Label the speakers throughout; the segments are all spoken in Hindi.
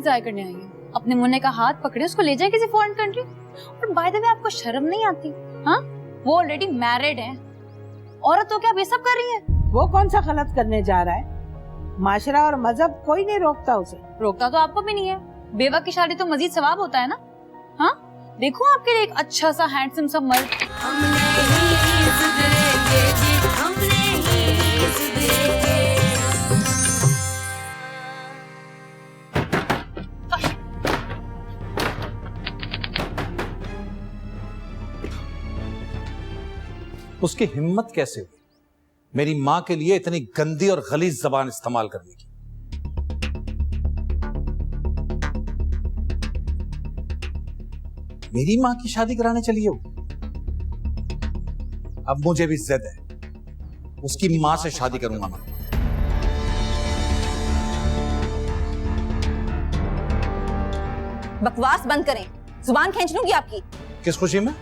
Speaker 1: ट्राई करने आई है। अपने मुन्ने का हाथ पकड़े उसको ले जाए किसी फॉरेन कंट्री। और बाय द वे आपको शर्म नहीं आती? हाँ, वो ऑलरेडी मैरिड है, औरत तो क्या ये सब कर रही है?
Speaker 2: वो कौन सा गलत करने जा रहा है? माशरा और मजहब कोई नहीं रोकता उसे।
Speaker 1: रोकता तो आपको भी नहीं है। बेवा की शादी तो मजीद सवाब होता है ना। हाँ, देखो आपके लिए एक अच्छा सा हैंडसम सा मर्द।
Speaker 3: उसकी हिम्मत कैसे हुई मेरी मां के लिए इतनी गंदी और गलीज जबान इस्तेमाल करने की? मेरी मां की शादी कराने चली है वो। अब मुझे भी जिद है, उसकी मां से शादी करूंगा मैं।
Speaker 4: बकवास बंद करें, जुबान खींच लूंगी आपकी।
Speaker 3: किस खुशी में?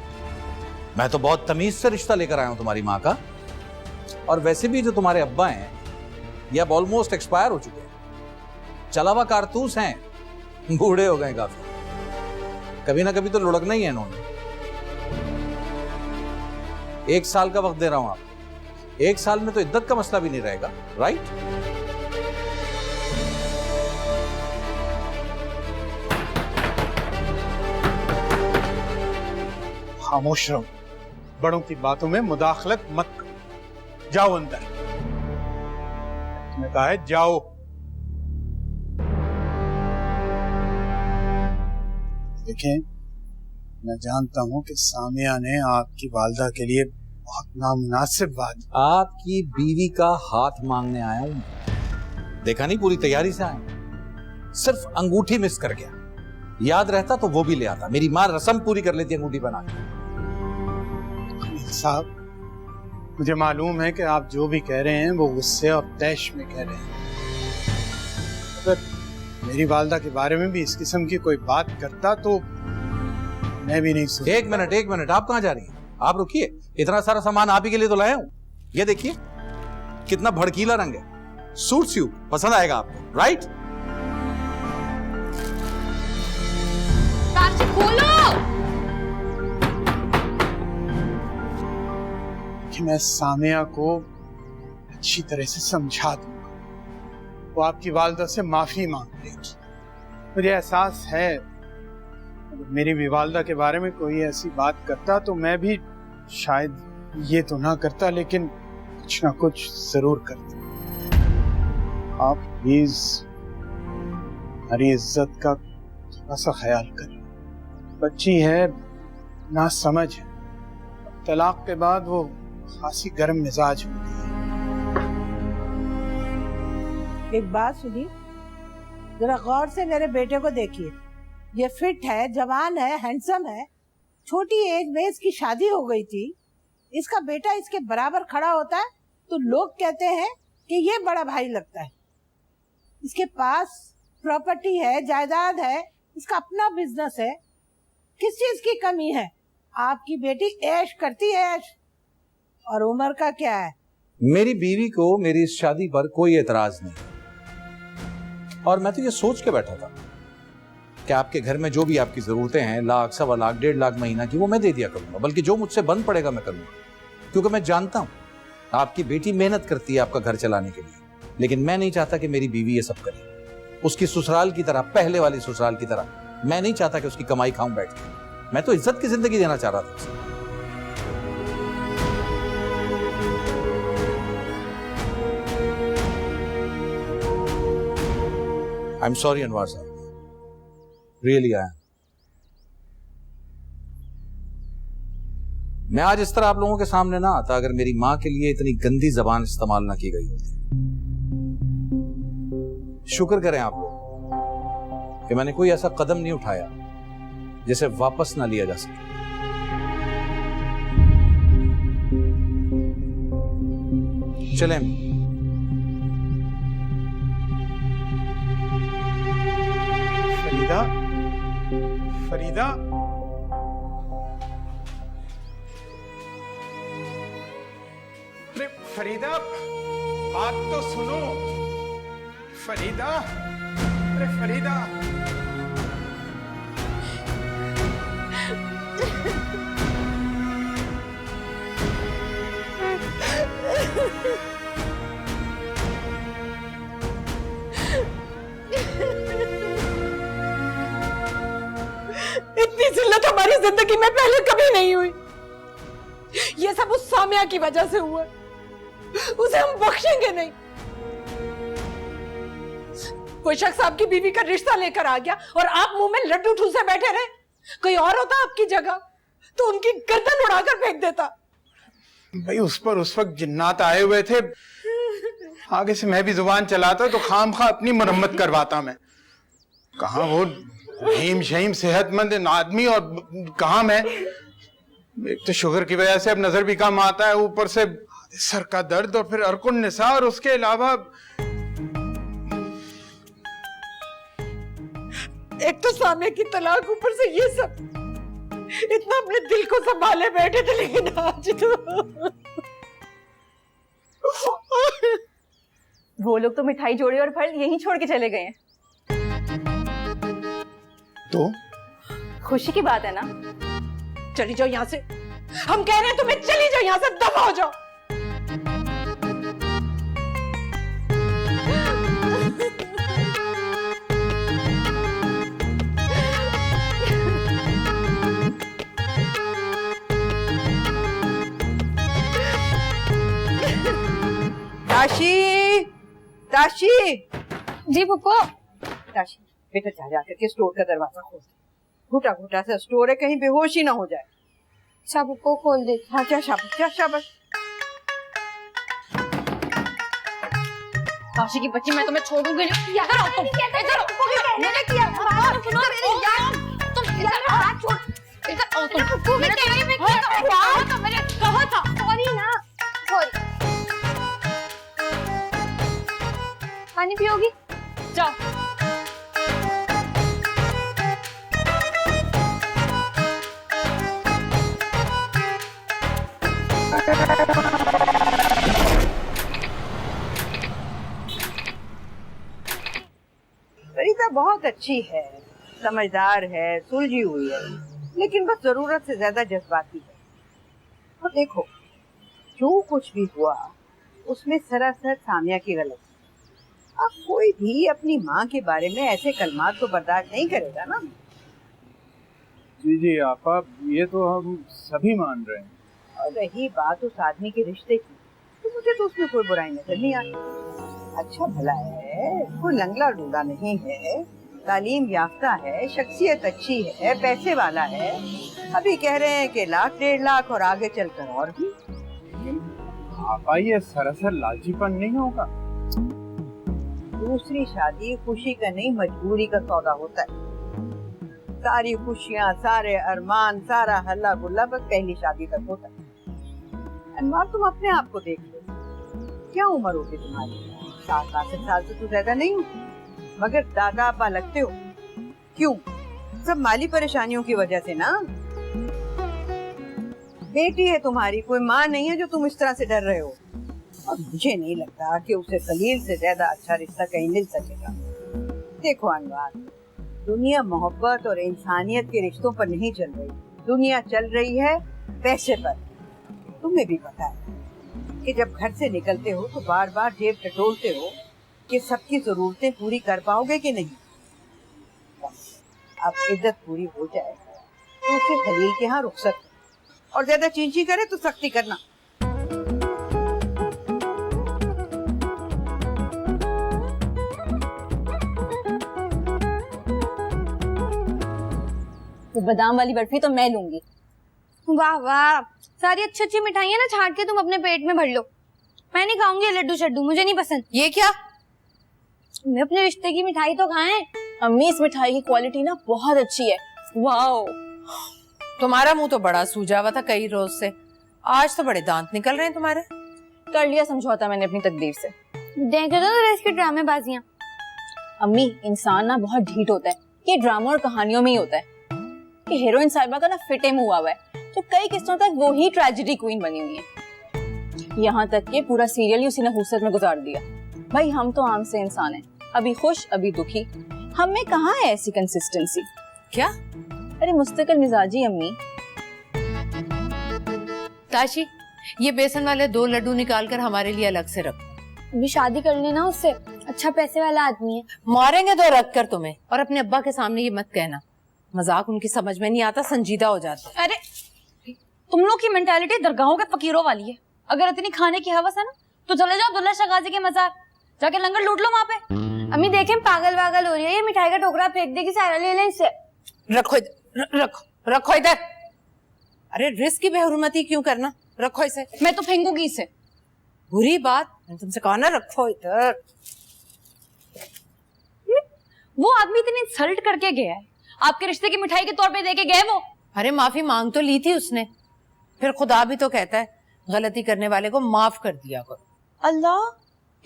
Speaker 3: मैं तो बहुत तमीज से रिश्ता लेकर आया हूं तुम्हारी मां का। और वैसे भी जो तुम्हारे अब्बा हैं ये अब ऑलमोस्ट एक्सपायर हो चुके हैं, चला हुआ कारतूस हैं, बूढ़े हो गए काफी। कभी ना कभी तो लुढ़कना ही है इन्होंने। 1 साल का वक्त दे रहा हूं आपको। 1 साल में तो इद्दत का मसला भी नहीं रहेगा, राइट?
Speaker 5: खामोश रहो, बड़ों की बातों में मुदाखलत मत करो। जाओ अंदर। मैंने कहा है जाओ। देखें, मैं जानता हूं कि सामिया ने आपकी वालदा के लिए बहुत नामुनासिब बात।
Speaker 3: आपकी बीवी का हाथ मांगने आया हूं। देखा नहीं, पूरी तैयारी से आया, सिर्फ अंगूठी मिस कर गया। याद रहता तो वो भी ले आता। मेरी मां रस्म पूरी कर लेती अंगूठी बना के।
Speaker 5: साहब, मुझे मालूम है कि आप जो भी कह रहे हैं वो गुस्से और तैश में कह रहे हैं। अगर मेरी वालदा के बारे में भी इस किस्म की कोई बात करता तो मैं भी नहीं सोचता।
Speaker 3: एक मिनट, आप कहां जा रही हैं? आप रुकिए, इतना सारा सामान आप ही के लिए तो लाया हूं। ये देखिए कितना भड़कीला रंग है, सूट स्यूट पसंद आएगा आपको, राइट?
Speaker 1: खोलो।
Speaker 5: कि मैं सामिया को अच्छी तरह से समझा दूंगा, वो आपकी वालदा से माफी मांग लेगी। मुझे एहसास है अगर मेरी भी वालदा के बारे में कोई ऐसी बात करता तो मैं भी शायद ये तो ना करता, लेकिन कुछ ना कुछ जरूर करता। आप प्लीज हमारी इज्जत का थोड़ा सा ख्याल करें। बच्ची है, ना समझ है, तलाक के बाद वो खासी गर्म मिजाज हो गई है।
Speaker 2: एक बात सुनिए, जरा गौर से मेरे बेटे को देखिए। ये फिट है, जवान है, हैंडसम है। छोटी एज में इसकी शादी हो गई थी। इसका बेटा इसके बराबर खड़ा होता है तो लोग कहते हैं कि ये बड़ा भाई लगता है। इसके पास प्रॉपर्टी है, जायदाद है, इसका अपना बिजनेस है। किस चीज की कमी है? आपकी बेटी ऐश करती है, ऐश। और उम्र का क्या है?
Speaker 3: मेरी बीवी को मेरी इस शादी पर कोई एतराज नहीं, और मैं तो ये सोच के बैठा था कि आपके घर में जो भी आपकी जरूरतें हैं, 1 लाख, 1.25 लाख, 1.5 लाख महीना की, वो मैं दे दिया करूंगा। बल्कि जो मुझसे बन पड़ेगा मैं करूंगा, क्योंकि मैं जानता हूं आपकी बेटी मेहनत करती है आपका घर चलाने के लिए। लेकिन मैं नहीं चाहता कि मेरी बीवी ये सब करे। उसकी ससुराल की तरह, पहले वाली ससुराल की तरह मैं नहीं चाहता कि उसकी कमाई खाऊं बैठ के। मैं तो इज्जत की जिंदगी देना चाह रहा था उसे। आई एम सॉरी अनवर साहब, रियली आई एम। मैं आज इस तरह आप लोगों के सामने ना आता अगर मेरी मां के लिए इतनी गंदी जबान इस्तेमाल ना की गई होती। शुक्र करें आप लोग कि मैंने कोई ऐसा कदम नहीं उठाया जिसे वापस ना लिया जा सके। चलें।
Speaker 5: फरीदा, फरीदा, अरे फरीदा, बात तो सुनो। फरीदा, अरे फरीदा।
Speaker 6: अपनी जिंदगी में पहले कभी नहीं हुई। ये सब उस सामिया की वजह से हुआ, उसे हम बख्शेंगे नहीं। कोई शख्स आपकी बीवी का रिश्ता लेकर आ गया और आप मुंह में लड्डू ठूसे बैठे रहे। कोई और होता आपकी जगह तो उनकी गर्दन उड़ाकर फेंक देता।
Speaker 5: भाई उस पर उस वक्त जिन्नात आए हुए थे, आगे से मैं भी जुबान चलाता तो खामखा अपनी मरम्मत करवाता। मैं कहाँ वो रहीम शहीम सेहतमंद आदमी और कहाँ मैं। एक तो शुगर की वजह से अब नजर भी कम आता है, ऊपर से सर का दर्द और फिर अरकुन निसा, और उसके अलावा
Speaker 6: एक तो सामिया की तलाक, ऊपर से ये सब। इतना अपने दिल को संभाले बैठे थे, लेकिन आज तो
Speaker 4: वो लोग तो मिठाई जोड़ी और फल यहीं छोड़ के चले गए हैं।
Speaker 5: तो
Speaker 4: खुशी की बात है ना।
Speaker 6: चली जाओ यहाँ से, हम कह रहे हैं तुम्हें, चली जाओ यहाँ से, दफा हो जाओ।
Speaker 2: ताशी, ताशी,
Speaker 1: जी पुप्पो।
Speaker 2: ताशी बेटा जा करके स्टोर का दरवाजा खोल दे। घुटा घुटा सा स्टोर है, कहीं बेहोश ही ना हो जाए।
Speaker 1: अच्छा पुप्पो खोल दे।
Speaker 2: हाँ जा शाबाश, जा शाबाश।
Speaker 1: काशी की बच्ची, मैं तुम्हें छोड़ूंगी नहीं। इधर आओ तुम, इधर आओ। मैंने किया, सुनो मेरी यार, तुम इधर आओ, हाथ छोड़, इधर आओ तुम। मैंने कहा था, मैंने कहा था। सॉरी ना, सॉरी। पानी पियोगी? जाओ।
Speaker 2: सरिता बहुत अच्छी है, समझदार है, सुलझी हुई है, लेकिन बस जरूरत से ज्यादा जज्बाती है। और देखो, जो कुछ भी हुआ उसमें सरासर सामिया की गलती। अब कोई भी अपनी माँ के बारे में ऐसे कलमात तो बर्दाश्त नहीं करेगा ना।
Speaker 5: जी जी आपा, ये तो हम सभी मान रहे हैं।
Speaker 2: और रही बात उस आदमी के रिश्ते की, तो मुझे तो उसमें कोई बुराई नजर नहीं आती। अच्छा भला है, कोई लंगड़ा लूला नहीं है, तालीम याफ्ता है, शख्सियत अच्छी है, पैसे वाला है। अभी कह रहे हैं कि 1 डेढ़ लाख और आगे चलकर और भी।
Speaker 5: आपा ये सरासर लालचीपन नहीं होगा?
Speaker 2: दूसरी शादी खुशी का नहीं, मजबूरी का सौदा होता है। सारी खुशियाँ, सारे अरमान, सारा हल्ला गुल्ला बस पहली शादी तक होता है। अनवार, तुम अपने आप को देख लो, क्या उम्र होगी तुम्हारी? 60-62 साल से तो ज्यादा नहीं हो, मगर दादा अब्बा लगते हो। क्यों? सब माली परेशानियों की वजह से ना। बेटी है तुम्हारी, कोई माँ नहीं है जो तुम इस तरह से डर रहे हो। और मुझे नहीं लगता कि उसे खलील से ज्यादा अच्छा रिश्ता कहीं मिल सकेगा। देखो अनवार, दुनिया मोहब्बत और इंसानियत के रिश्तों पर नहीं चल रही, दुनिया चल रही है पैसे पर। तुम्हें भी पता है कि जब घर से निकलते हो तो बार बार जेब टटोलते हो कि सबकी जरूरतें पूरी कर पाओगे कि नहीं। बस अब इज्जत पूरी हो जाए तो उसे खलील के यहाँ रुखसत, और ज्यादा चींची करे तो सख्ती करना।
Speaker 4: तो बादाम वाली बर्फी तो मैं लूंगी।
Speaker 1: वाह वाह, सारी अच्छी अच्छी मिठाइयाँ ना छाट के तुम अपने पेट में भर लो। मैं नहीं खाऊंगी लड्डू शड्डू, मुझे नहीं पसंद।
Speaker 4: ये क्या?
Speaker 1: मैं अपने रिश्ते की मिठाई तो खाएं।
Speaker 4: अम्मी, इस मिठाई की क्वालिटी ना बहुत अच्छी है। वाओ,
Speaker 7: तुम्हारा मुंह तो बड़ा सूजा हुआ था कई रोज से, आज तो बड़े दांत निकल रहे हैं तुम्हारे।
Speaker 4: कर लिया समझौता मैंने अपनी तकदीर से।
Speaker 1: देखे तो इसकी ड्रामेबाजियां।
Speaker 4: अम्मी, इंसान ना बहुत ढीठ होता है, ये ड्रामा और कहानियों में ही होता है। कि हीरोइन साहिबा का ना फिटेम हुआ है, तो कई किस्तों तक वो ही ट्रेजेडी क्वीन बनी हुई है। यहाँ तक कि पूरा सीरियल ही उसी ने हुस्सत में गुजार दिया। भाई हम तो आम से इंसान हैं, अभी खुश अभी दुखी, हम में कहाँ है ऐसी कंसिस्टेंसी।
Speaker 7: क्या?
Speaker 4: अरे मुस्तकिल मिजाजी अम्मी।
Speaker 7: ताशी, ये बेसन वाले 2 लड्डू निकाल कर हमारे लिए अलग से रख।
Speaker 1: अभी शादी कर लेना उससे, अच्छा पैसे वाला आदमी है।
Speaker 7: मारेंगे तो रख कर तुम्हें, और अपने अब्बा के सामने ये मत कहना, मजाक उनकी समझ में नहीं आता, संजीदा हो जाते।
Speaker 1: अरे तुम लोग की मेंटालिटी दरगाहों के फकीरों वाली है। अगर इतनी खाने की हवस है ना तो चले जाओ दुल्ला शगाजी के मजार, जाके लंगर लूट लो वहाँ पे।
Speaker 8: अम्मी देखें पागल वागल हो रही है, ये मिठाई का टोकरा फेंक देगी, सारा ले लें इससे।
Speaker 7: रखो रखो इधर। अरे रिस्क की बेहुरमती क्यों करना, रखो इसे।
Speaker 1: मैं तो फेंकूंगी इसे।
Speaker 7: बुरी बात, मैंने तुमसे कहा ना रखो इधर।
Speaker 1: वो आदमी इतनी इंसल्ट करके गया है, आपके रिश्ते की मिठाई के तौर पे देके गए वो।
Speaker 7: अरे माफी मांग तो ली थी उसने, फिर खुदा भी तो कहता है गलती करने वाले को माफ कर दिया करो।
Speaker 1: अल्लाह,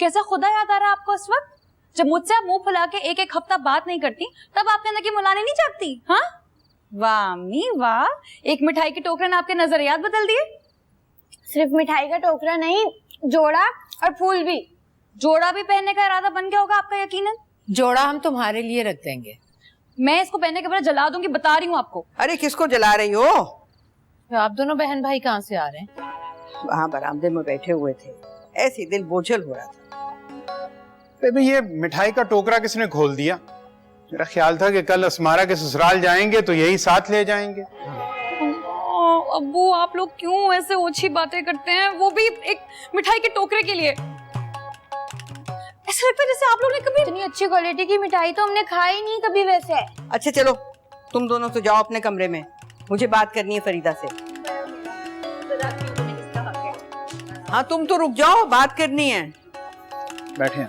Speaker 1: कैसा खुदा याद आ रहा है आपको इस वक्त, जब मुझसे आप मुंह फुला के एक एक हफ्ता बात नहीं करती, तब आपके अंदर की मुलानी नहीं जागती। हाँ वाह अम्मी वाह, एक मिठाई के टोकरे ने आपके नजरियात बदल दिए।
Speaker 8: सिर्फ मिठाई का टोकरा नहीं, जोड़ा और फूल भी।
Speaker 1: जोड़ा भी पहनने का इरादा बन गया होगा आपका यकीनन।
Speaker 7: जोड़ा हम तुम्हारे लिए रख देंगे।
Speaker 1: मैं इसको पहनने के बाद जला दूंगी, बता रही हूँ आपको।
Speaker 9: अरे किसको जला रही हो?
Speaker 7: आप दोनों बहन भाई कहाँ से आ रहे हैं?
Speaker 9: वहाँ बरामदे में बैठे हुए थे, ऐसे दिल बोझल हो रहा था।
Speaker 5: बेबी ये मिठाई का टोकरा किसने खोल दिया? मेरा ख्याल था कि कल अस्मारा के ससुराल जाएंगे तो यही साथ ले जाएंगे।
Speaker 1: अब्बू आप लोग क्यों ऐसे ओछी बातें करते हैं, वो भी एक मिठाई के टोकरे के लिए। ऐसा लगता है जैसे आप लोग ने कभी
Speaker 8: इतनी अच्छी क्वालिटी की मिठाई तो हमने खाई नहीं कभी वैसे।
Speaker 9: अच्छा चलो तुम दोनों तो जाओ अपने कमरे में, मुझे बात करनी है फरीदा से। हाँ तुम तो रुक जाओ, बात करनी है।
Speaker 5: बैठे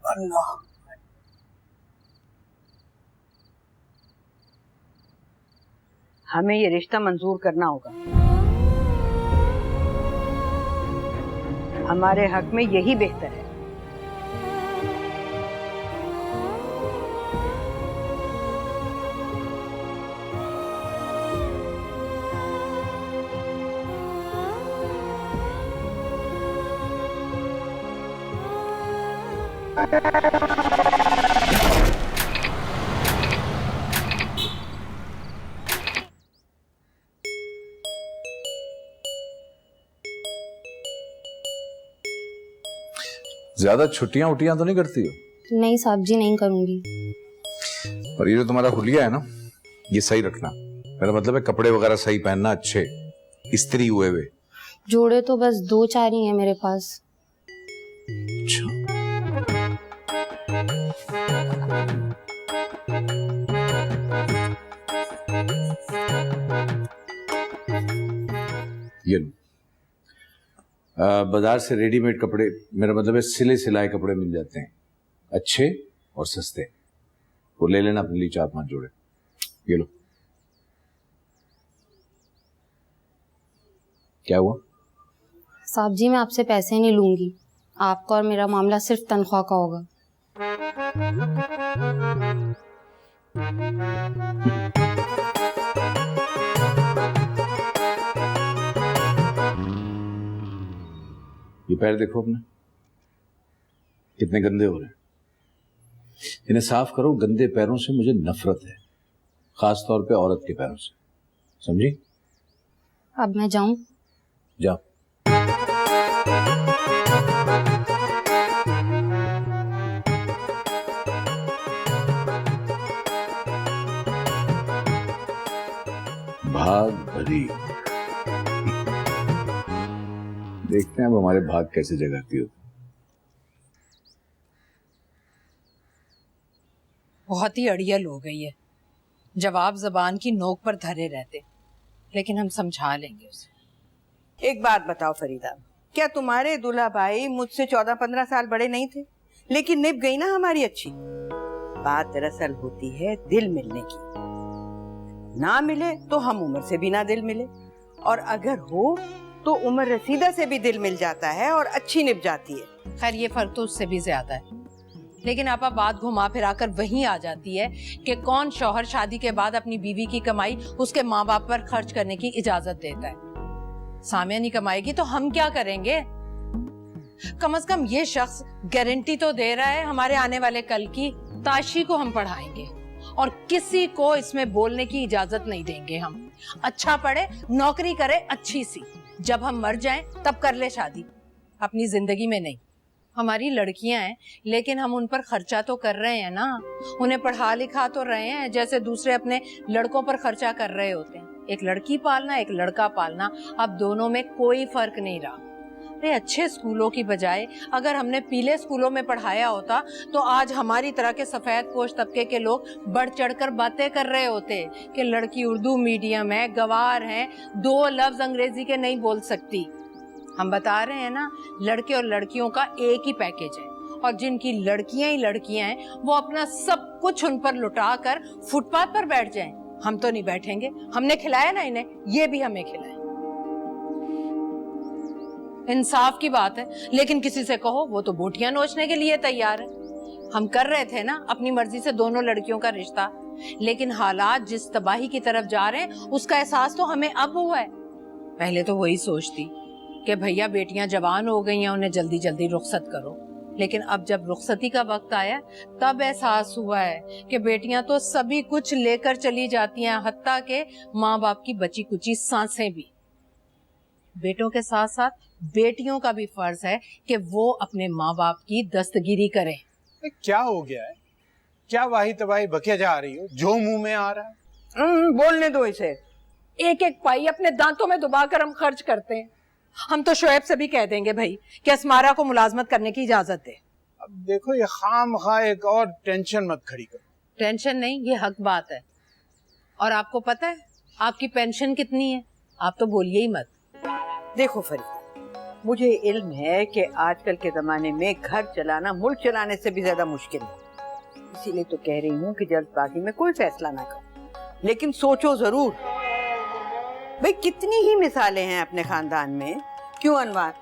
Speaker 5: अल्लाह।
Speaker 9: हमें ये रिश्ता मंजूर करना होगा, हमारे हक में यही बेहतर है।
Speaker 3: ज्यादा छुट्टियां उटियां तो नहीं करती हो?
Speaker 8: नहीं साहब जी नहीं करूंगी।
Speaker 3: और ये जो तुम्हारा हुलिया है ना, ये सही रखना। मेरा मतलब है कपड़े वगैरह सही पहनना, अच्छे इस्त्री हुए हुए।
Speaker 8: जोड़े तो बस 2-4 ही हैं मेरे पास।
Speaker 3: अच्छा। ये लो, बाजार से रेडीमेड कपड़े, मेरा मतलब है सिले सिलाए कपड़े मिल जाते हैं, अच्छे और सस्ते। वो ले लेना अपने लिए 4-5 जोड़े। ये लो। क्या हुआ?
Speaker 8: साहब जी मैं आपसे पैसे नहीं लूंगी, आपका और मेरा मामला सिर्फ तनख्वाह का होगा।
Speaker 3: ये पैर देखो अपने, कितने गंदे हो रहे हैं। इन्हें साफ करो। गंदे पैरों से मुझे नफरत है, खास तौर पे औरत के पैरों से, समझी?
Speaker 8: अब मैं जाऊं?
Speaker 3: जाओ। भाग भरी, देखते हैं अब हमारे भाग कैसे जगाती हो।
Speaker 7: बहुत ही अड़ियल हो गई है, जवाब जबान की नोक पर धरे रहते, लेकिन हम समझा लेंगे उसे।
Speaker 9: एक बात बताओ फरीदा, क्या तुम्हारे दूल्हा भाई मुझसे 14-15 साल बड़े नहीं थे? लेकिन निभ गई ना हमारी अच्छी बात। दरअसल होती है दिल मिलने की, ना मिले तो हम उम्र से भी ना दिल मिले, और अगर हो तो उम्र रसीदा से भी दिल मिल जाता है और अच्छी निभ जाती है।
Speaker 7: खैर ये फर्क तो उससे भी ज्यादा है, लेकिन आपा बात घुमा फिरा कर वहीं आ जाती है कि कौन शौहर शादी के बाद अपनी बीवी की कमाई उसके माँ बाप पर खर्च करने की इजाजत देता है। सामिया नहीं कमाएगी तो हम क्या करेंगे? कम से कम ये शख्स गारंटी तो दे रहा है हमारे आने वाले कल की। ताशी को हम पढ़ाएंगे और किसी को इसमें बोलने की इजाजत नहीं देंगे। हम अच्छा पढ़े, नौकरी करे अच्छी सी, जब हम मर जाएं तब कर ले शादी, अपनी जिंदगी में नहीं। हमारी लड़कियां हैं, लेकिन हम उन पर खर्चा तो कर रहे हैं ना, उन्हें पढ़ा लिखा तो रहे हैं जैसे दूसरे अपने लड़कों पर खर्चा कर रहे होते हैं। एक लड़की पालना, एक लड़का पालना, अब दोनों में कोई फर्क नहीं रहा। अरे अच्छे स्कूलों की बजाय अगर हमने पीले स्कूलों में पढ़ाया होता तो आज हमारी तरह के सफेद पोश तबके के लोग बढ़ चढ़कर बातें कर रहे होते कि लड़की उर्दू मीडियम है, गवार है, 2 लफ्ज अंग्रेजी के नहीं बोल सकती। हम बता रहे हैं ना, लड़के और लड़कियों का एक ही पैकेज है, और जिनकी लड़कियां ही लड़कियां हैं वो अपना सब कुछ उन पर लुटा कर फुटपाथ पर बैठ जाएं। हम तो नहीं बैठेंगे, हमने खिलाया ना इन्हें, ये भी हमें खिलाए। इंसाफ की बात है, लेकिन किसी से कहो वो तो बोटियां नोचने के लिए तैयार है। हम कर रहे थे ना अपनी मर्जी से दोनों लड़कियों का रिश्ता, लेकिन हालात जिस तबाही की तरफ जा रहे हैं उसका एहसास तो हमें अब हुआ है। पहले तो वही सोचती कि भैया बेटियां जवान हो गई हैं, उन्हें जल्दी जल्दी रुखसत करो, लेकिन अब जब रुखसती का वक्त आया तब एहसास हुआ है कि बेटियां तो सभी कुछ लेकर चली जाती हैं, हत्ता के माँ बाप की बची कुची सांसें भी। बेटों के साथ साथ बेटियों का भी फर्ज है कि वो अपने माँ बाप की दस्तगिरी करें।
Speaker 5: क्या हो गया है? क्या वाही तबाही बके जा रही हो? जो मुंह में आ रहा है
Speaker 9: बोलने दो इसे।
Speaker 6: एक एक पाई अपने दांतों में दबाकर हम खर्च करते हैं। हम तो शोएब से भी कह देंगे भाई कि अस्मारा को मुलाजमत करने की इजाजत दे।
Speaker 5: अब देखो, ये खामखा एक और टेंशन मत खड़ी करो।
Speaker 7: टेंशन नहीं, ये हक बात है। और आपको पता है आपकी पेंशन कितनी है? आप तो बोलिए ही मत।
Speaker 9: देखो फरीदा, मुझे इल्म है कि आजकल के जमाने में घर चलाना मुल्क चलाने से भी ज्यादा मुश्किल है, इसीलिए तो कह रही हूँ कि जल्दबाजी में कोई फैसला ना करो, लेकिन सोचो जरूर। भाई कितनी ही मिसालें हैं अपने खानदान में। क्यों अनवार,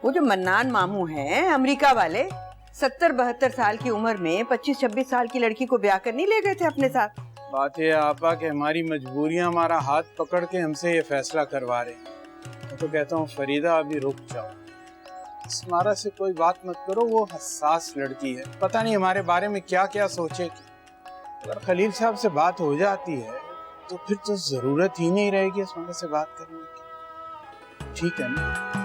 Speaker 9: वो जो मन्नान मामू हैं अमेरिका वाले, 70-72 साल की उम्र में 25-26 साल की लड़की को ब्याह कर नहीं ले गए थे अपने साथ।
Speaker 5: बात है आपा कि हमारी मजबूरियां हमारा हाथ पकड़ के हमसे ये फैसला करवा रहे हैं। मैं तो कहता हूँ फरीदा, अभी रुक जाओ, अस्मारा से कोई बात मत करो। वो हसास लड़की है, पता नहीं हमारे बारे में क्या क्या सोचेगी। अगर खलील साहब से बात हो जाती है तो फिर तो जरूरत ही नहीं रहेगी अस्मारा से बात करने की। ठीक है ना?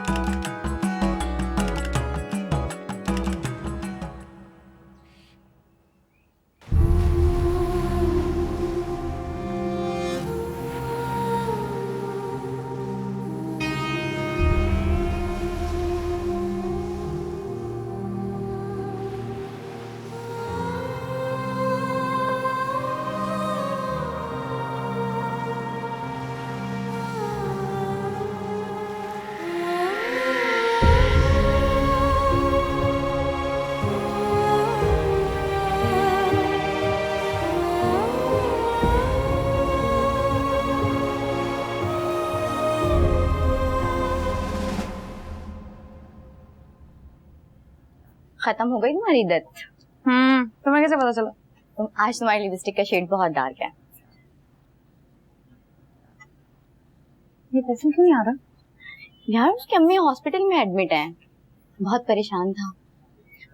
Speaker 4: खत्म हो गई तुम्हारी दत?
Speaker 8: तुम्हें कैसे पता चला?
Speaker 4: आज तुम्हारी लिपस्टिक का शेड बहुत डार्क है।
Speaker 8: ये पेशेंट क्यों नहीं आ रहा?
Speaker 4: यार उसकी अम्मी हॉस्पिटल में एडमिट है, बहुत परेशान था।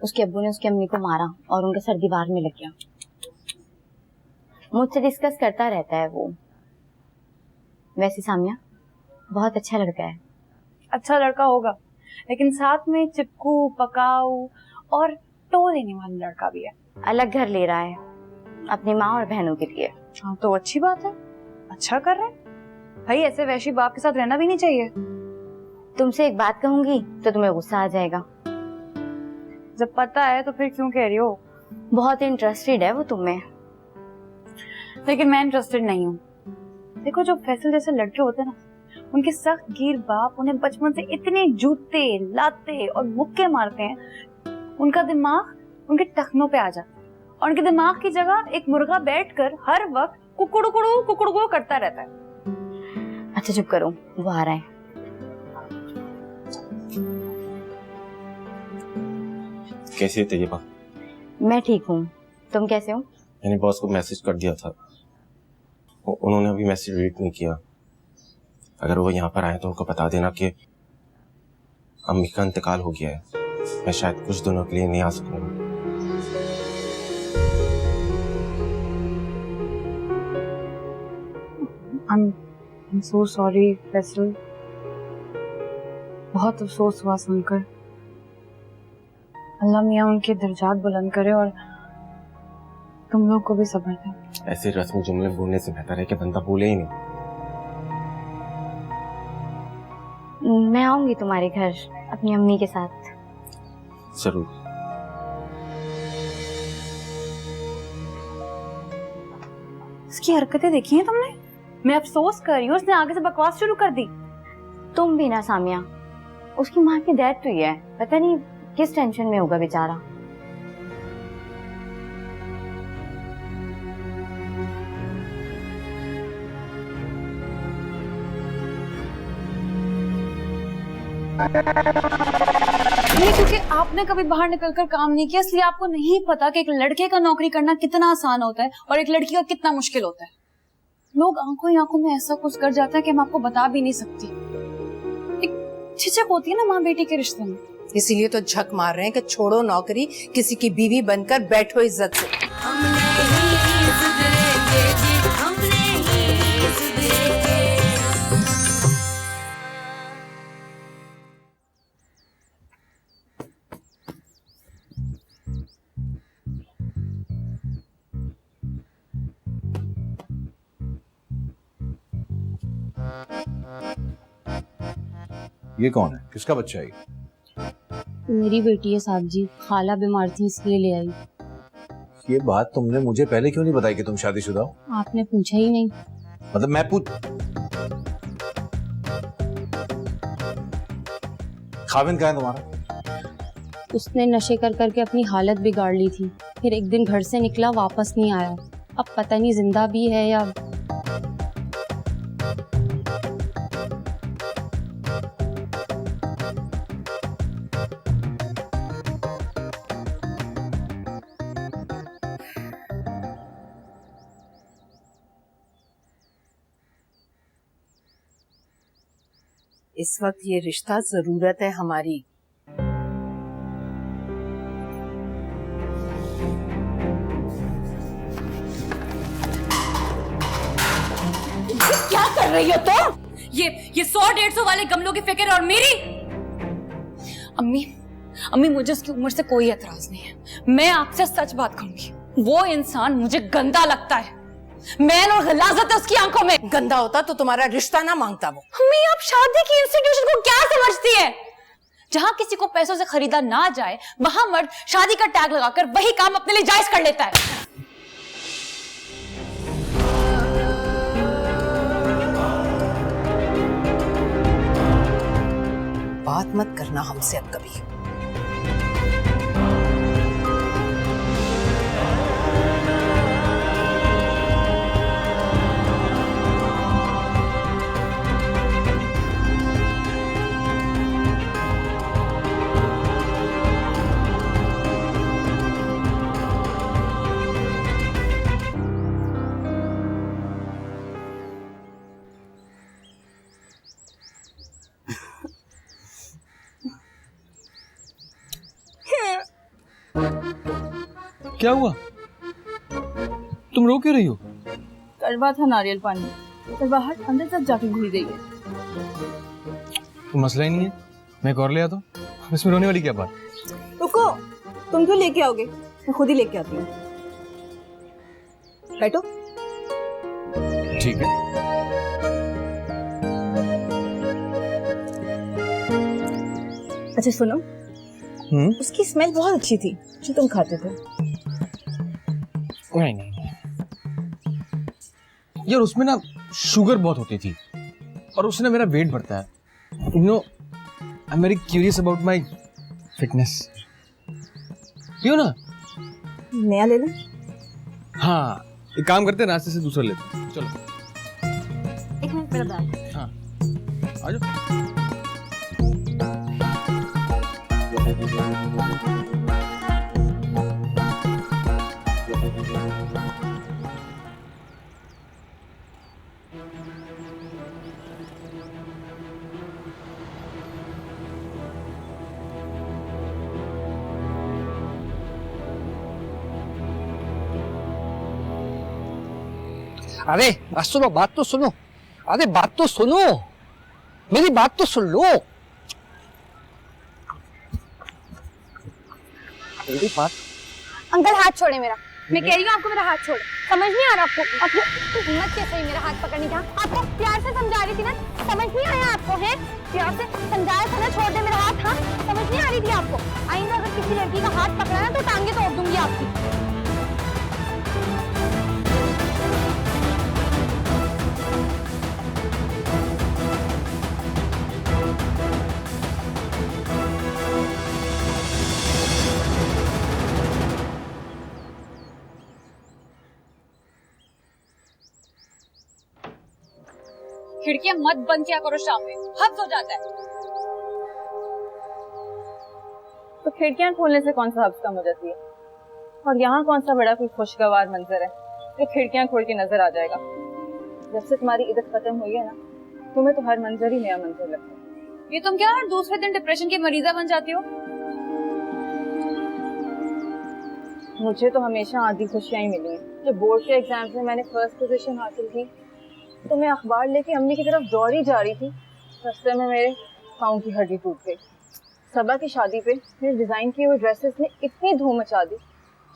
Speaker 4: उसके अब्बू ने उसकी अम्मी को मारा और उनका सर दीवार में लग गया। मुझसे डिस्कस करता रहता है वो। वैसे सामिया बहुत अच्छा लड़का है।
Speaker 8: अच्छा लड़का होगा, लेकिन साथ में चिपकू, पकाऊ और टो देने वाला लड़का भी है।
Speaker 4: अलग घर ले रहा है अपनी माँ और बहनों के लिए।
Speaker 8: हाँ तो अच्छी बात है, अच्छा कर रहे हैं भाई। ऐसे वैशी बाप के साथ रहना भी नहीं चाहिए।
Speaker 4: तुमसे एक बात कहूंगी तो तुम्हें गुस्सा आ जाएगा।
Speaker 8: जब पता है तो फिर क्यों कह रही हो?
Speaker 4: बहुत इंटरेस्टेड है वो तुम्हें।
Speaker 8: लेकिन मैं इंटरेस्टेड नहीं हूँ। देखो जो फैसल जैसे लड़के होते हैं ना, उनके सख्त गिर बाप उन्हें बचपन से इतने जूते, लाते और मुक्के मारते हैं, उनका दिमाग उनके टखनों पे आ जाता है और उनके दिमाग की जगह एक मुर्गा बैठकर हर वक्त कुकुड़कुड़ू कुकुड़कुड़ू करता रहता है।
Speaker 4: अच्छा चुप करो, वो आ रहा है।
Speaker 10: कैसी है तैयबा?
Speaker 4: मैं ठीक हूँ, तुम कैसे हो?
Speaker 10: मैंने बॉस को मैसेज कर दिया था, उन्होंने अभी मैसेज रीड नहीं किया। अगर वो यहाँ पर आए तो उनको बता देना कि अम्मी का इंतकाल हो गया है। मैं शायद कुछ दिनों के लिए नहीं आ सकूंगा।
Speaker 8: I'm so sorry फैसल, बहुत अफसोस हुआ सुनकर। अल्लाह मियाँ उनके दर्जात बुलंद करे और तुम लोग को भी सब्र दे।
Speaker 10: ऐसे रस्मी जुमले बोलने से बेहतर है कि बंदा बोले ही नहीं।
Speaker 8: मैं आऊंगी तुम्हारे घर अपनी अम्मी के साथ।
Speaker 10: जरूर।
Speaker 8: इसकी हरकतें देखी हैं तुमने? मैं अफसोस कर रही हूँ, उसने आगे से बकवास शुरू कर दी। तुम भी ना सामिया, उसकी माँ की डेथ हुई है, पता नहीं किस टेंशन में होगा बेचारा। नहीं, क्योंकि आपने कभी बाहर निकलकर काम नहीं किया, इसलिए आपको नहीं पता कि एक लड़के का नौकरी करना कितना आसान होता है और एक लड़की का कितना मुश्किल होता है। लोग आंखों ही आंखों में ऐसा कुछ कर जाता है कि मैं आपको बता भी नहीं सकती। एक झिझक होती है ना माँ बेटी के रिश्ते में,
Speaker 7: इसीलिए तो झक मार रहे हैं कि छोड़ो नौकरी, किसी की बीवी बनकर बैठो इज्जत से।
Speaker 3: ये कौन है? किसका बच्चा है?
Speaker 11: मेरी बेटी है साहब जी, खाला बीमार थी इसलिए ले आई।
Speaker 3: ये बात तुमने मुझे पहले क्यों नहीं बताई कि तुम शादीशुदा हो?
Speaker 11: आपने पूछा ही नहीं।
Speaker 3: मतलब मैं खाविन कहाँ है तुम्हारा?
Speaker 11: उसने नशे कर करके अपनी हालत बिगाड़ ली थी, फिर एक दिन घर से निकला, वापस नहीं आया। अब पता नहीं जिंदा भी है या।
Speaker 7: इस वक्त ये रिश्ता जरूरत है हमारी।
Speaker 8: क्या कर रही हो तुम? ये 100-150 वाले गमलों की फिक्र और मेरी। अम्मी मुझे उसकी उम्र से कोई एतराज नहीं है। मैं आपसे सच बात कहूंगी, वो इंसान मुझे गंदा लगता है। मैल और गलाजत है उसकी आंखों में।
Speaker 7: गंदा होता तो तुम्हारा रिश्ता ना मांगता वो।
Speaker 8: अम्मी, आप शादी की इंस्टीट्यूशन को क्या समझती है? जहां किसी को पैसों से खरीदा ना जाए, वहां मर्द शादी का टैग लगाकर वही काम अपने लिए जायज कर लेता है।
Speaker 7: बात मत करना हमसे अब कभी।
Speaker 12: क्या हुआ? तुम रो क्यों रही हो?
Speaker 8: कड़वा था नारियल पानी, कड़वाहट अंदर तक जाके घुल गई है।
Speaker 12: तो मसला ही नहीं है, मैं एक और ले आता हूँ। इसमें रोने वाली क्या बात?
Speaker 4: रुको, तुम क्यों लेके आओगे? मैं खुद ही लेके आती हूँ। बैठो।
Speaker 12: ठीक है।
Speaker 4: अच्छा सुनो, उसकी स्मेल बहुत अच्छी थी जो तुम खाते थे।
Speaker 12: नहीं यार, उसमें ना शुगर बहुत होती थी और उसने मेरा वेट बढ़ता है। You know, I am very curious about my fitness. पियो ना।
Speaker 4: नया ले लो।
Speaker 12: हाँ, एक काम करते हैं, रास्ते से दूसरा लेते हैं। चलो।
Speaker 8: एक मिनट, मेरा बैग।
Speaker 12: हाँ, आ जाओ।
Speaker 13: अरे सुनो, बात तो सुनो। अरे बात तो सुनो, मेरी बात तो सुन लो। जल्दी बात।
Speaker 1: अंकल हाथ छोड़े मेरा, मैं कह रही हूँ आपको मेरा हाथ छोड़े। समझ नहीं आ रहा आपको? आपको हिम्मत कैसे हुई मेरा हाथ पकड़ने की? आपको प्यार से समझा रही थी ना, समझ नहीं आया आपको? है प्यार से समझाया था ना, छोड़ दे मेरा हाथ। हाँ समझ नहीं आ रही थी आपको? आइंदा अगर किसी लड़की का हाथ पकड़ा ना तो टांगे तोड़ दूंगी आपकी।
Speaker 8: खिड़कियां मत बंद किया करो शाम में, हद हो जाता है।
Speaker 4: तो खिड़कियां खोलने से कौन सा हफ्स कम हो जाती है? और यहाँ कौन सा बड़ा कोई खुशगवार मंजर है जो खिड़कियां खोल के नजर आ जाएगा? जब से तुम्हारी इद्दत खत्म हुई है ना, तुम्हें तो हर मंजर ही नया मंजर लगता है।
Speaker 8: ये तुम क्या हर दूसरे दिन डिप्रेशन की मरीजा बन जाती हो?
Speaker 4: मुझे तो हमेशा आधी खुशियां ही मिली हैं। जब बोर्ड के एग्जाम्स में मैंने फर्स्ट पोजीशन हासिल की तो मैं अखबार लेके अम्मी की तरफ दौड़ी जा रही थी, रास्ते में मेरे पाँव की हड्डी टूट गई। सबा की शादी पे मेरे डिजाइन किए हुए ड्रेसेस ने इतनी धूम मचा दी,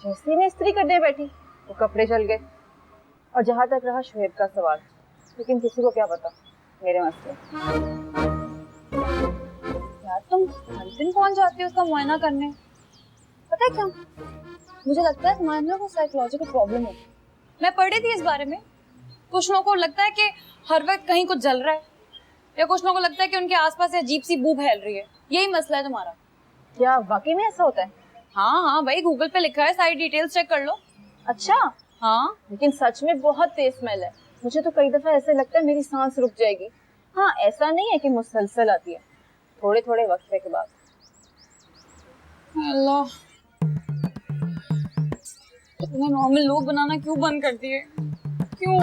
Speaker 4: जैसे मैं इस्त्री करने बैठी तो कपड़े जल गए। और जहाँ तक रहा शुएब का सवाल, लेकिन किसी को क्या पता मेरे मसले।
Speaker 8: यार तुम हर दिन कौन जाती हो उसका मुआयना करने? पता है क्या, मुझे लगता है तुम्हारे अंदर कोई साइकोलॉजिकल प्रॉब्लम है। मैं पढ़ रही थी इस बारे में। कुछ लोगों को लगता है कि हर वक्त कहीं कुछ जल रहा है, या कुछ लोगों को लगता है कि उनके आसपास अजीब सी बू फैल रही है। यही मसला है तुम्हारा।
Speaker 4: क्या वाकई में ऐसा होता है?
Speaker 8: हाँ भाई, गूगल पे लिखा है, सारी डिटेल्स चेक कर लो।
Speaker 4: अच्छा
Speaker 8: हाँ,
Speaker 4: लेकिन सच में बहुत तेज स्मेल है। मुझे तो कई दफा ऐसे लगता है मेरी सांस रुक जाएगी। हाँ ऐसा नहीं है कि मुसलसल आती है, थोड़े थोड़े वक्फे के बाद।
Speaker 8: अल्लाह, तुम्हें नॉर्मल लोग बनाना क्यों बंद कर दिए? क्यों?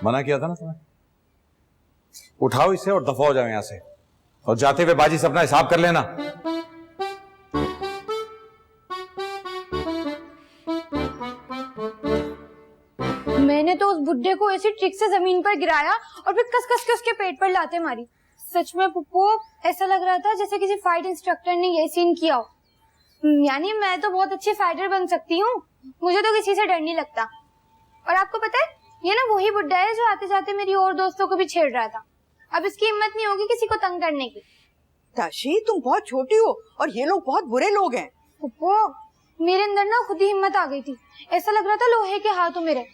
Speaker 3: मना किया था ना तुम्हें। उठाओ इसे और दफा हो जाओ यहां से, और जाते हुए बाजी से अपना हिसाब कर लेना।
Speaker 1: मैंने तो उस बुड्ढे को ऐसी ट्रिक से जमीन पर गिराया और फिर कस कस के उसके पेट पर लाते मारी। सच में पुप्पो, ऐसा लग रहा था जैसे किसी फाइट इंस्ट्रक्टर ने ये सीन किया हो। यानी मैं तो बहुत अच्छी फाइटर बन सकती हूँ, मुझे तो किसी से डर नहीं लगता। और आपको पता है, ये ना वही बुड्ढा है जो आते जाते मेरी और दोस्तों को भी छेड़ रहा था। अब इसकी हिम्मत नहीं होगी किसी को तंग करने की।
Speaker 9: ताशी, तुम बहुत छोटी हो और ये लोग बहुत बुरे लोग हैं।
Speaker 1: पुप्पो, मेरे अंदर ना खुद ही हिम्मत आ गई थी। ऐसा लग रहा था लोहे के हाथों मेरे,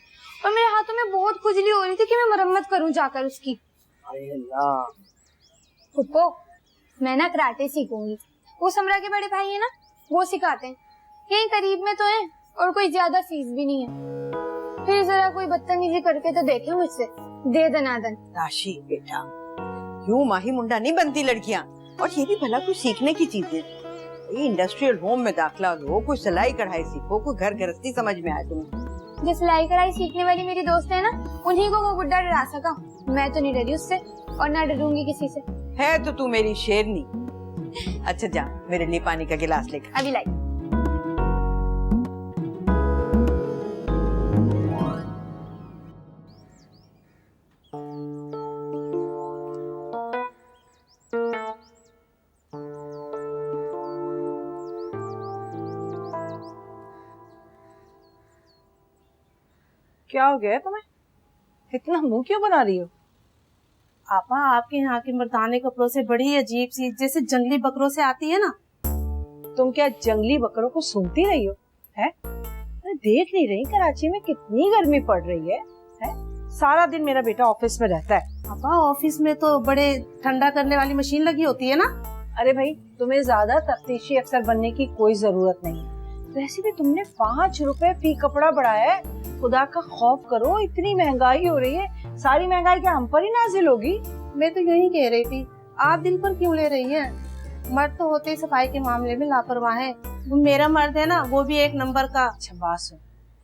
Speaker 1: और मेरे हाथों में बहुत खुजली हो रही थी कि मैं मरम्मत करूं जाकर उसकी।
Speaker 9: अरे अल्लाह।
Speaker 1: पुप्पो, मैं ना कराटे सीखूंगी। वो समरा के बड़े भाई है ना, वो सिखाते हैं। यहीं करीब में तो है और कोई ज्यादा फीस भी नहीं है। फिर जरा कोई बदतमीजी करके तो देखे मुझसे, दे दनादन।
Speaker 9: ताशी बेटा, यूं माही मुंडा नहीं बनती लड़कियां। और ये भी भला कुछ सीखने की चीज है। ये इंडस्ट्रियल होम में दाखिला लो, कोई सिलाई कढ़ाई सीखो, कोई घर गृहस्थी समझ में आए तुम्हें।
Speaker 1: जो सिलाई कढ़ाई सीखने वाली मेरी दोस्त है ना, उन्हीं को वो बुड्ढा डरा सका। मैं तो नहीं डरी उससे और ना डरूंगी किसी से।
Speaker 9: है तो तू मेरी शेरनी। अच्छा जा, मेरे लिए पानी का गिलास लेकर।
Speaker 1: अभी लाई।
Speaker 6: क्या हो गया तुम्हें? इतना मुंह क्यों बना रही हो?
Speaker 14: आपा, आपके यहाँ के मर्दाने कपड़ों से बड़ी अजीब सी, जैसे जंगली बकरों से आती है ना।
Speaker 6: तुम क्या जंगली बकरों को सुनती रही हो? है? देख नहीं रही कराची में कितनी गर्मी पड़ रही है? सारा दिन मेरा बेटा ऑफिस में रहता है।
Speaker 14: आपा, ऑफिस में तो बड़े ठंडा करने वाली मशीन लगी होती है ना।
Speaker 6: अरे भाई, तुम्हें ज्यादा तफ्तीशी अफसर बनने की कोई जरूरत नहीं है। वैसे भी तुमने 5 रुपए फी कपड़ा बढ़ाया है। खुदा का खौफ करो, इतनी महंगाई हो रही है। सारी महंगाई क्या हम पर ही नाजिल होगी?
Speaker 14: मैं तो यही कह रही थी, आप दिल पर क्यों ले रही हैं? मर्द तो होते ही सफाई के मामले में लापरवाह है। मेरा मर्द है ना, वो भी एक नंबर का।
Speaker 6: अच्छा बात सुन,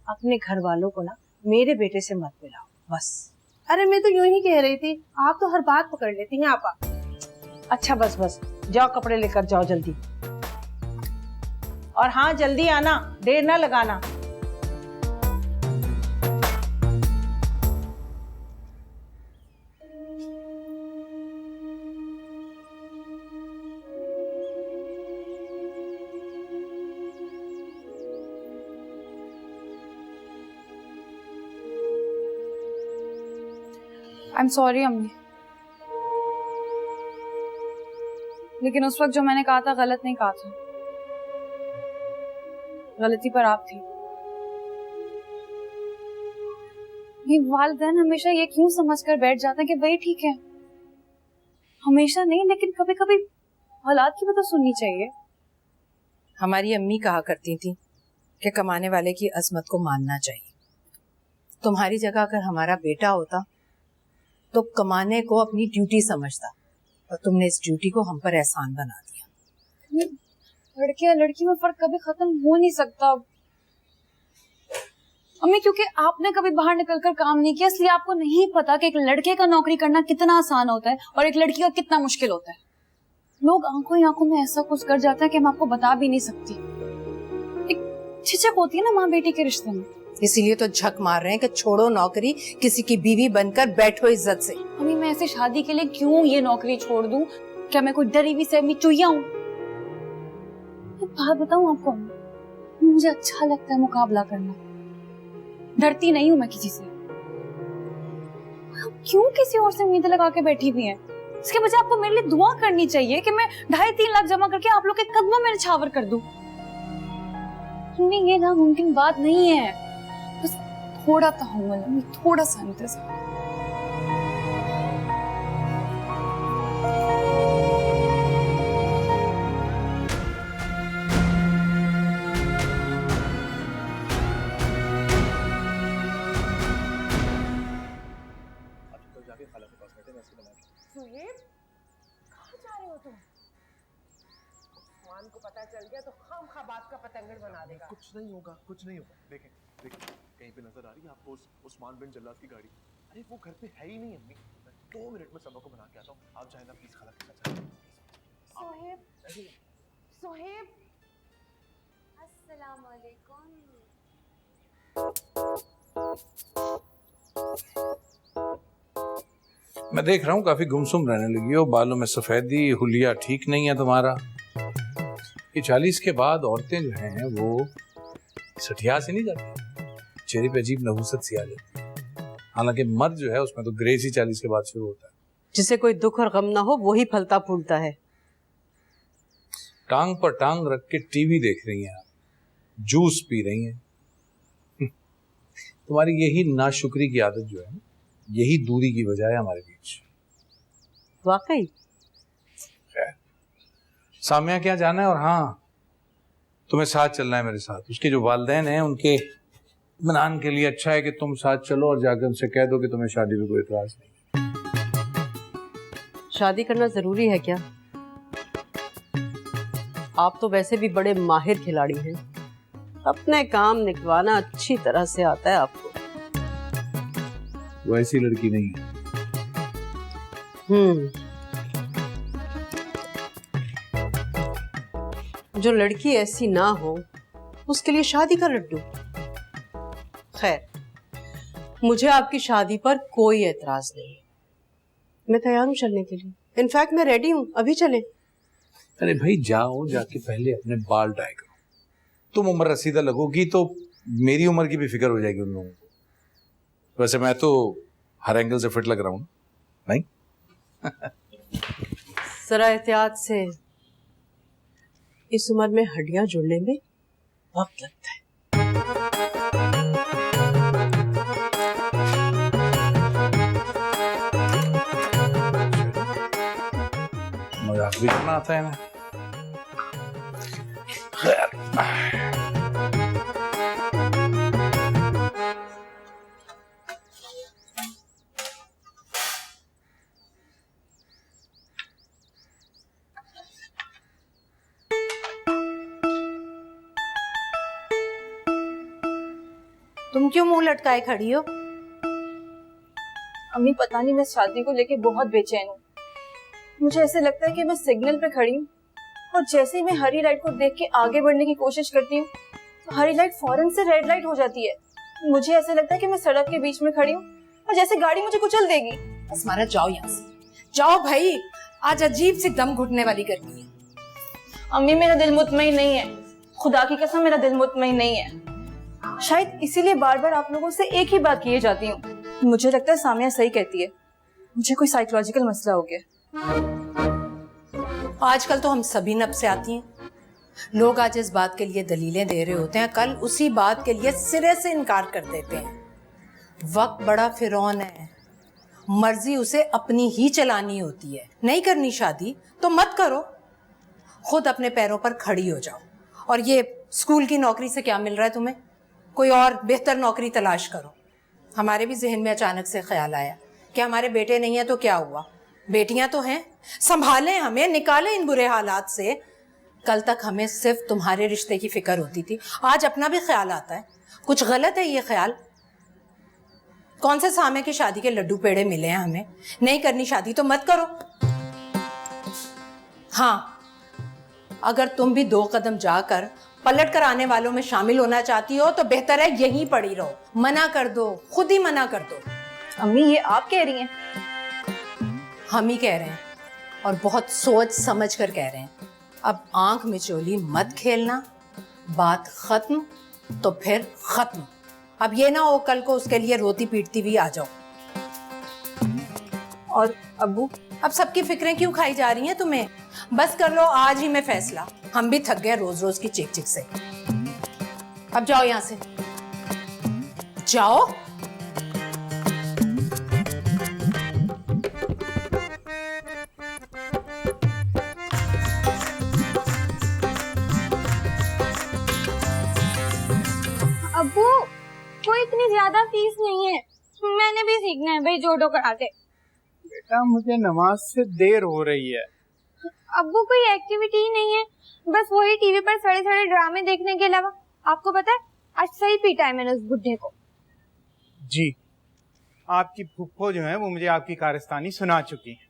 Speaker 6: अपने घर वालों को ना मेरे बेटे से मत मिलाओ बस।
Speaker 14: अरे मैं तो यूं ही कह रही थी, आप तो हर बात पकड़ लेती हैं आपा।
Speaker 6: अच्छा बस बस, जाओ कपड़े लेकर जाओ जल्दी। और हाँ जल्दी आना, देर ना लगाना।
Speaker 8: आई एम सॉरी अम्मी, लेकिन उस वक्त जो मैंने कहा था गलत नहीं कहा था। गलती पर आप थी। ये वालिदैन हमेशा ये क्यों समझकर बैठ जाते हैं कि वही ठीक है? हमेशा नहीं, लेकिन कभी कभी हालात की भी तो सुननी चाहिए।
Speaker 7: हमारी अम्मी कहा करती थी कि कमाने वाले की अजमत को मानना चाहिए। तुम्हारी जगह अगर हमारा बेटा होता तो कमाने को अपनी ड्यूटी समझता, और तुमने इस ड्यूटी को हम पर एहसान बना दिया।
Speaker 8: लड़के या लड़की में फर्क कभी खत्म हो नहीं सकता अम्मी, क्योंकि आपने कभी बाहर निकलकर काम नहीं किया, इसलिए आपको नहीं पता कि एक लड़के का नौकरी करना कितना आसान होता है और एक लड़की का कितना मुश्किल होता है। लोग आंखों ही आंखों में ऐसा कुछ कर जाते हैं कि हम आपको बता भी नहीं सकती। एक झिझक होती है ना माँ बेटी के रिश्ते में,
Speaker 7: इसीलिए तो झक मार रहे हैं कि छोड़ो नौकरी, किसी की बीवी बनकर बैठो इज्जत से।
Speaker 8: अम्मी मैं ऐसे शादी के लिए क्यों ये नौकरी छोड़ दूं? क्या मैं कोई डरी हुई सहमी चुईया हूँ? बात बताऊं आपको, मुझे अच्छा लगता है मुकाबला करना, डरती नहीं हूं मैं किसी से। क्यों किसी और से उम्मीद लगा के बैठी हुई है? इसके बजाय आपको मेरे लिए दुआ करनी चाहिए कि मैं 2.5-3 लाख जमा करके आप लोग के कदमों में निछावर कर दूं। ये नामुमकिन बात नहीं है, बस थोड़ा तहम्मुल, थोड़ा सा इंतजार।
Speaker 6: सुहेब, कहाँ जा रहे हो तुम? उस्मान को पता चल गया तो खामखा बात का पतंगड़ बना देगा।
Speaker 15: कुछ नहीं होगा, कुछ नहीं होगा। देखें देखें, कहीं पे नजर आ रही है आपको उस्मान बिन जल्लाद की गाड़ी? अरे वो घर पे है ही नहीं अम्मी। मैं 2 मिनट में सबा को बना के आता हूँ, आप जाए ना प्लीज। खाला के साथ जाइए।
Speaker 6: सुहेब, सुहेब,
Speaker 16: अस्सलाम वालेकुम।
Speaker 3: मैं देख रहा हूँ काफी गुमसुम रहने लगी हो, बालों में सफेदी, हुलिया ठीक नहीं है तुम्हारा। ये 40 के बाद औरतें जो हैं वो सठिया से नहीं जाती, चेहरे पे अजीब नहुसत सी आ जाती है। हालांकि मर्द जो है उसमें तो ग्रेस ही 40 के बाद शुरू होता है।
Speaker 9: जिसे कोई दुख और गम ना हो वही फलता फूलता है।
Speaker 3: टांग पर टांग रख के टीवी देख रही हैं आप, जूस पी रही हैं। तुम्हारी यही नाशुक्री की आदत जो है, यही दूरी की वजह है हमारे बीच।
Speaker 9: वाकई
Speaker 3: सामिया क्या जाना है, और हाँ तुम्हें साथ चलना है मेरे साथ। उसके जो वालिदैन हैं उनके इत्मीनान के लिए अच्छा है कि तुम साथ चलो और जाकर उनसे कह दो कि तुम्हें शादी में कोई एतराज नहीं।
Speaker 9: शादी करना जरूरी है क्या? आप तो वैसे भी बड़े माहिर खिलाड़ी हैं, अपने काम निकलवाना अच्छी तरह से आता है आपको।
Speaker 3: वो ऐसी लड़की नहीं है।
Speaker 9: जो लड़की ऐसी ना हो उसके लिए शादी का लड्डू। खैर, मुझे आपकी शादी पर कोई एतराज नहीं, मैं तैयार हूँ चलने के लिए। इनफैक्ट मैं रेडी हूँ, अभी चलें।
Speaker 3: अरे भाई जाओ, जाके पहले अपने बाल डाई करो। तुम उम्र रसीदा लगोगी तो मेरी उम्र की भी फिक्र हो जाएगी उन लोगों को। वैसे मैं तो हर एंगल से फिट लग रहा हूँ नहीं?
Speaker 9: जरा एहतियात से, इस उम्र में हड्डियां जुड़ने में वक्त लगता है।
Speaker 3: मजाक भी करना आता है ना। खैर
Speaker 14: तुम क्यों मुंह लटकाए खड़ी हो?
Speaker 4: अम्मी पता नहीं, मैं शादी को लेके बहुत बेचैन हूँ। मुझे ऐसे लगता है कि मैं सिग्नल पे खड़ी हूँ और जैसे ही मैं हरी लाइट को देख के आगे बढ़ने की कोशिश करती हूँ तो हरी लाइट फौरन से रेड लाइट हो जाती है। मुझे ऐसा लगता है कि मैं सड़क के बीच में खड़ी हूँ और जैसे गाड़ी मुझे कुचल देगी।
Speaker 7: अस्मारा जाओ यहाँ से, जाओ भाई, आज अजीब सी दम घुटने वाली गर्मी है।
Speaker 4: अम्मी मेरा दिल मुतमईन नहीं है, खुदा की कसम मेरा दिल मुतमईन नहीं है। शायद इसीलिए बार बार आप लोगों से एक ही बात किए जाती हूँ। मुझे लगता है सामिया सही कहती है, मुझे कोई साइकोलॉजिकल मसला हो गया।
Speaker 7: आजकल तो हम सभी नब से आती हैं। लोग आज इस बात के लिए दलीलें दे रहे होते हैं, कल उसी बात के लिए सिरे से इनकार कर देते हैं। वक्त बड़ा फिरौन है, मर्जी उसे अपनी ही चलानी होती है। नहीं करनी शादी तो मत करो, खुद अपने पैरों पर खड़ी हो जाओ। और ये स्कूल की नौकरी से क्या मिल रहा है तुम्हें? कोई और बेहतर नौकरी तलाश करो। हमारे भी जहन में अचानक से ख्याल आया कि हमारे बेटे नहीं है तो क्या हुआ, बेटियां तो हैं, संभालें हमें, निकालें इन बुरे हालात से। कल तक हमें सिर्फ तुम्हारे रिश्ते की फिक्र होती थी, आज अपना भी ख्याल आता है। कुछ गलत है ये ख्याल? कौन से सामे की शादी के लड्डू पेड़े मिले हैं हमें? नहीं करनी शादी तो मत करो। हाँ, अगर तुम भी 2 कदम जाकर पलट कर आने वालों में शामिल होना चाहती हो तो बेहतर है यहीं पड़ी रहो। मना कर दो, खुद ही मना कर दो।
Speaker 4: अम्मी ये आप कह रही हैं?
Speaker 7: हम ही कह रहे हैं और बहुत सोच समझ कर कह रहे हैं। अब आंख मिचोली मत खेलना, बात खत्म तो फिर खत्म। अब ये ना हो कल को उसके लिए रोती पीटती भी आ जाओ।
Speaker 4: और अब्बू?
Speaker 7: अब सबकी फिक्रें क्यों खाई जा रही हैं तुम्हें? बस कर लो आज ही में फैसला। हम भी थक गए रोज रोज की चिक चिक से। अब जाओ यहाँ से, जाओ।
Speaker 1: अब्बू कोई इतनी ज्यादा फीस नहीं है, मैंने भी सीखना है भाई जोडो कराटे।
Speaker 5: बेटा मुझे नमाज से देर हो रही है।
Speaker 1: अब्बू कोई एक्टिविटी ही नहीं है, बस वही टीवी पर सड़े सड़े ड्रामे देखने के अलावा। आपको पता है आज सही पीटा है मैंने उस बुड्ढे को।
Speaker 5: जी, आपकी फुफ्फो जो है वो मुझे आपकी कारस्तानी सुना चुकी है।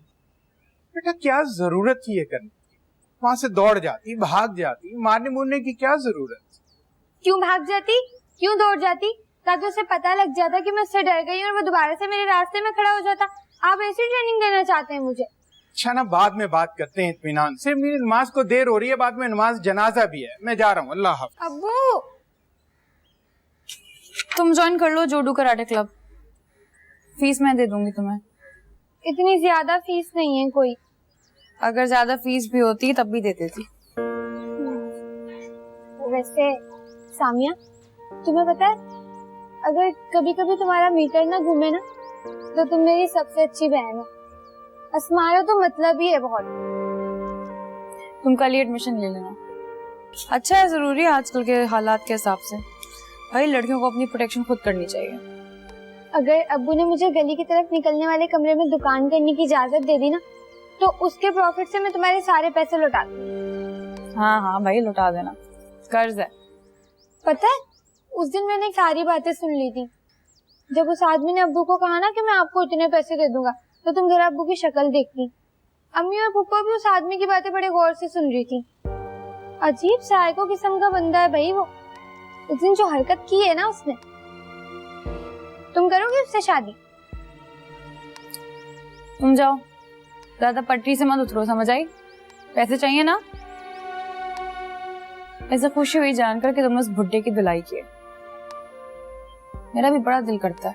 Speaker 5: बेटा क्या जरूरत थी ये करने की? वहां से दौड़ जाती, भाग जाती, मारने मुरने की क्या जरूरत?
Speaker 1: क्यों भाग जाती, क्यों दौड़ जाती? ताकि उसे पता लग जाता कि मैं उससे डर गई और वो दोबारा से मेरे रास्ते में खड़ा हो जाता। आप ऐसी ट्रेनिंग देना चाहते हैं मुझे?
Speaker 5: अच्छा ना, बाद में बात करते हैं इत्मीनान से। मेरी नमाज को देर हो रही है, बाद में नमाज जनाजा भी है। मैं जा रहा हूँ, अल्लाह हाफ़िज़।
Speaker 1: अब्बू
Speaker 8: तुम ज्वाइन कर लो जोडो कराटे क्लब, फीस मैं दे दूंगी तुम्हें।
Speaker 1: इतनी ज्यादा फीस नहीं है कोई।
Speaker 8: अगर ज्यादा फीस भी होती तब भी दे देती।
Speaker 1: वैसे सामिया तुम्हें पता है अगर कभी कभी तुम्हारा मीटर ना घूमे ना तो तुम मेरी सबसे अच्छी बहन हो। अस्मारा तो मतलब ही है बहुत।
Speaker 8: तुम कल ही एडमिशन ले लेना। अच्छा है, जरूरी है आजकल के हालात के हिसाब से। भाई लड़कियों को अपनी प्रोटेक्शन खुद करनी चाहिए।
Speaker 1: अगर अब्बू ने मुझे गली की तरफ निकलने वाले कमरे में दुकान करने की इजाजत दे दी ना तो उसके प्रॉफिट से मैं तुम्हारे सारे पैसे लौटा दूंगी।
Speaker 8: हाँ हाँ भाई लौटा देना, कर्ज है।
Speaker 1: पता है उस दिन मैंने सारी बातें सुन ली थी। जब उस आदमी ने अब्बू को कहा ना कि मैं आपको इतने पैसे दे दूंगा तो तुम जरा अब्बू की शक्ल देखती। अम्मी और पुप्पा भी उस आदमी की बातें बड़े गौर से सुन रही थी। अजीब साइको किस्म का बंदा है भाई वो। उस दिन जो हरकत की है ना उसने। तुम करोगे उससे शादी?
Speaker 8: तुम जाओ, ज्यादा पटरी से मत उतरो, समझ आई? पैसे चाहिए ना? ऐसा खुशी हुई जानकर कि तुमने उस बुड्ढे की धुलाई की है। मेरा भी बड़ा दिल करता है,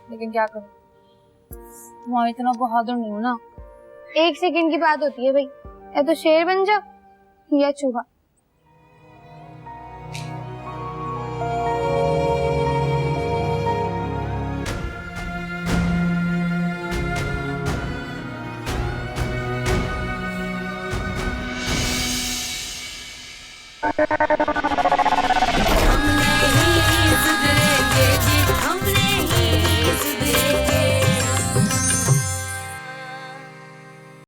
Speaker 8: लेकिन क्या करूं, मैं इतना बहादुर नहीं हूं ना।
Speaker 1: 1 सेकंड की बात होती है भाई, या तो शेर बन जाओ या चूहा।